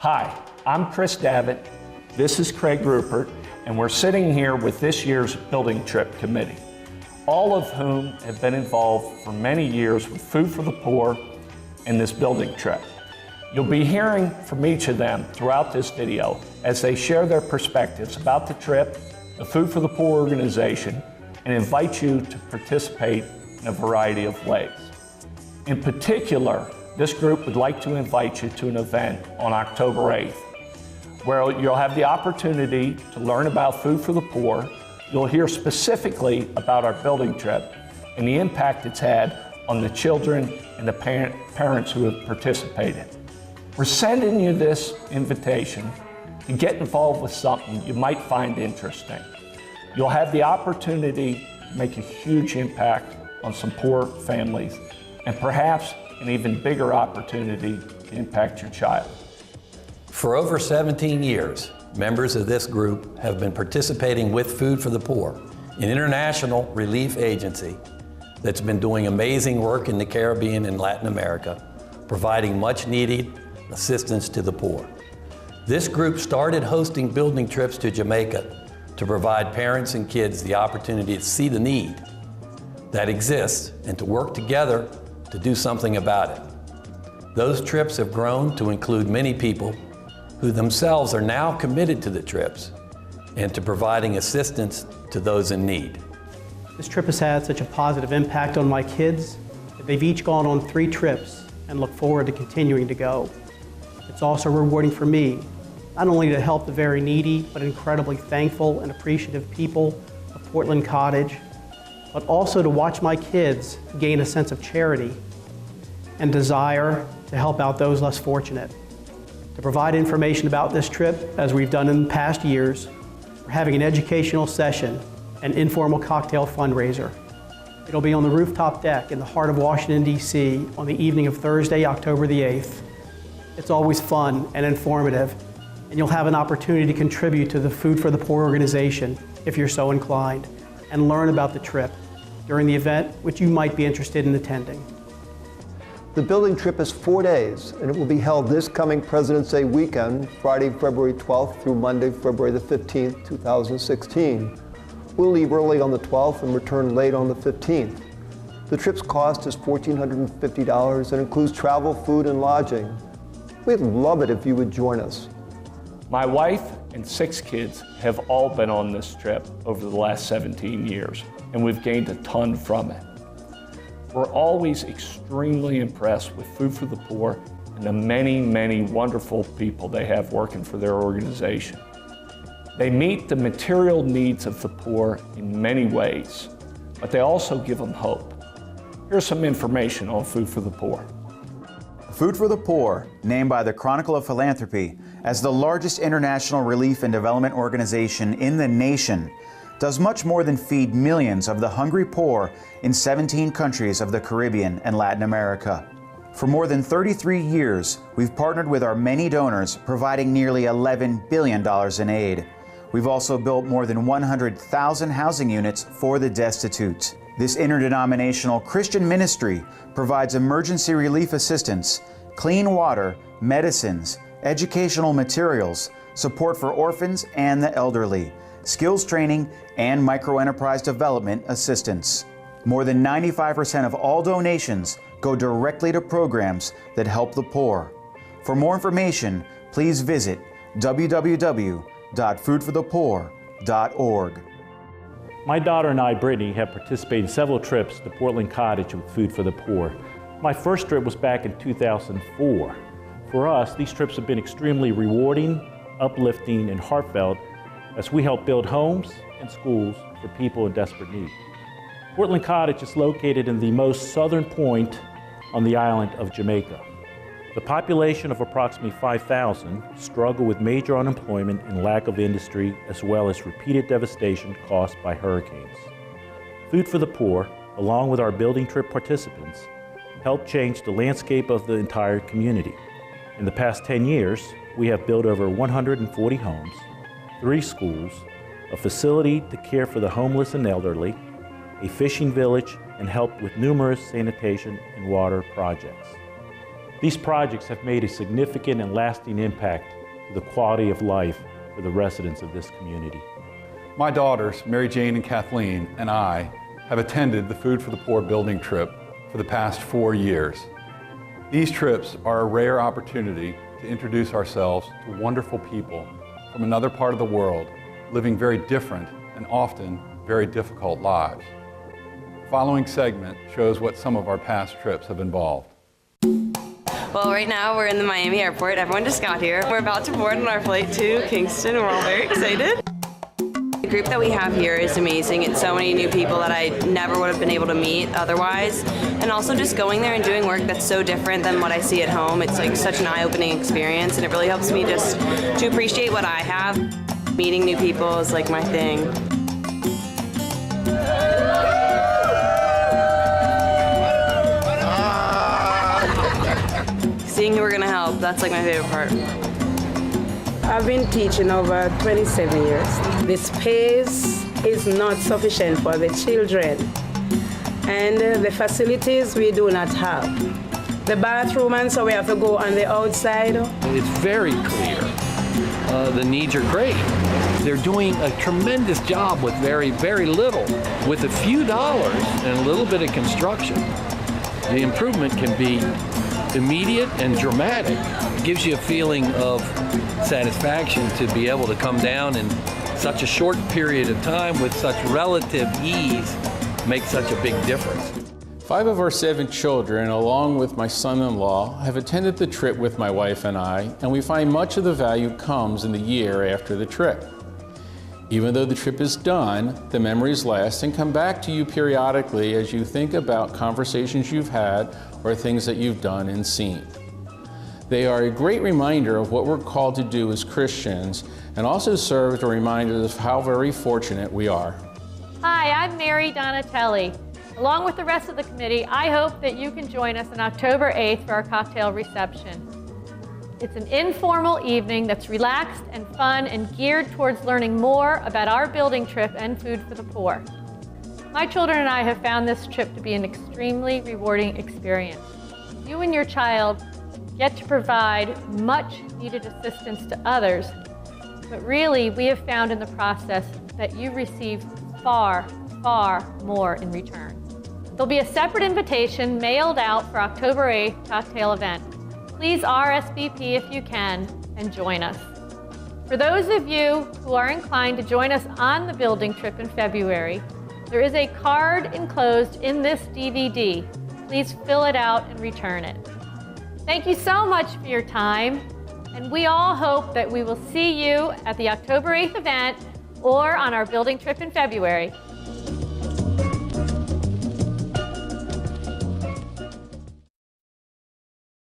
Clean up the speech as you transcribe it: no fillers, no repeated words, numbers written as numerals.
Hi, I'm Chris Davitt. This is Craig Ruppert, and we're sitting here with this year's Building Trip Committee, all of whom have been involved for many years with Food for the Poor and this building trip. You'll be hearing from each of them throughout this video as they share their perspectives about the trip, the Food for the Poor organization, and invite you to participate in a variety of ways. In particular, this group would like to invite you to an event on October 8th, where you'll have the opportunity to learn about Food for the Poor. You'll hear specifically about our building trip and the impact it's had on the children and the parents who have participated. We're sending you this invitation to get involved with something you might find interesting. You'll have the opportunity to make a huge impact on some poor families, and perhaps an even bigger opportunity to impact your child. For over 17 years, members of this group have been participating with Food for the Poor, an international relief agency that's been doing amazing work in the Caribbean and Latin America, providing much needed assistance to the poor. This group started hosting building trips to Jamaica to provide parents and kids the opportunity to see the need that exists and to work together to do something about it. Those trips have grown to include many people who themselves are now committed to the trips and to providing assistance to those in need. This trip has had such a positive impact on my kids that they've each gone on 3 trips and look forward to continuing to go. It's also rewarding for me, not only to help the very needy, but incredibly thankful and appreciative people of Portland Cottage, but also to watch my kids gain a sense of charity and desire to help out those less fortunate. To provide information about this trip, as we've done in past years, we're having an educational session, an informal cocktail fundraiser. It'll be on the rooftop deck in the heart of Washington, D.C. on the evening of Thursday, October the 8th. It's always fun and informative, and you'll have an opportunity to contribute to the Food for the Poor organization if you're so inclined, and learn about the trip during the event which you might be interested in attending. The building trip is 4 days, and it will be held this coming President's Day weekend, Friday, February 12th through Monday, February the 15th, 2016. We'll leave early on the 12th and return late on the 15th. The trip's cost is $1,450 and includes travel, food, and lodging. We'd love it if you would join us. My wife and 6 kids have all been on this trip over the last 17 years, and we've gained a ton from it. We're always extremely impressed with Food for the Poor and the many, many wonderful people they have working for their organization. They meet the material needs of the poor in many ways, but they also give them hope. Here's some information on Food for the Poor. Food for the Poor, named by the Chronicle of Philanthropy as the largest international relief and development organization in the nation, does much more than feed millions of the hungry poor in 17 countries of the Caribbean and Latin America. For more than 33 years, we've partnered with our many donors, providing nearly $11 billion in aid. We've also built more than 100,000 housing units for the destitute. This interdenominational Christian ministry provides emergency relief assistance, clean water, medicines, educational materials, support for orphans and the elderly, skills training, and microenterprise development assistance. More than 95% of all donations go directly to programs that help the poor. For more information, please visit www.foodforthepoor.org. My daughter and I, Brittany, have participated in several trips to Portland Cottage with Food for the Poor. My first trip was back in 2004. For us, these trips have been extremely rewarding, uplifting, and heartfelt as we help build homes and schools for people in desperate need. Portland Cottage is located in the most southern point on the island of Jamaica. The population of approximately 5,000 struggle with major unemployment and lack of industry, as well as repeated devastation caused by hurricanes. Food for the Poor, along with our building trip participants, helped change the landscape of the entire community. In the past 10 years, we have built over 140 homes, 3 schools, a facility to care for the homeless and elderly, a fishing village, and helped with numerous sanitation and water projects. These projects have made a significant and lasting impact to the quality of life for the residents of this community. My daughters, Mary Jane and Kathleen, and I have attended the Food for the Poor building trip for the past 4 years. These trips are a rare opportunity to introduce ourselves to wonderful people from another part of the world living very different and often very difficult lives. The following segment shows what some of our past trips have involved. Well, right now we're in the Miami airport. Everyone just got here. We're about to board on our flight to Kingston, and we're all very excited. The group that we have here is amazing. It's so many new people that I never would have been able to meet otherwise. And also just going there and doing work that's so different than what I see at home. It's like such an eye-opening experience, and it really helps me just to appreciate what I have. Meeting new people is like my thing. Seeing who we're gonna help, that's like my favorite part. I've been teaching over 27 years. The space is not sufficient for the children, and the facilities we do not have. The bathroom, and so we have to go on the outside. It's very clear. The needs are great. They're doing a tremendous job with very, very little. With a few dollars and a little bit of construction, the improvement can be immediate and dramatic. It gives you a feeling of satisfaction to be able to come down in such a short period of time with such relative ease, make such a big difference. 5 of our 7 children, along with my son-in-law, have attended the trip with my wife and I, and we find much of the value comes in the year after the trip. Even though the trip is done, the memories last and come back to you periodically as you think about conversations you've had or things that you've done and seen. They are a great reminder of what we're called to do as Christians, and also serve as a reminder of how very fortunate we are. Hi, I'm Mary Donatelli. Along with the rest of the committee, I hope that you can join us on October 8th for our cocktail reception. It's an informal evening that's relaxed and fun and geared towards learning more about our building trip and Food for the Poor. My children and I have found this trip to be an extremely rewarding experience. You and your child get to provide much needed assistance to others, but really we have found in the process that you receive far, far more in return. There'll be a separate invitation mailed out for October 8th cocktail event. Please RSVP if you can and join us. For those of you who are inclined to join us on the building trip in February, there is a card enclosed in this DVD. Please fill it out and return it. Thank you so much for your time, and we all hope that we will see you at the October 8th event or on our building trip in February.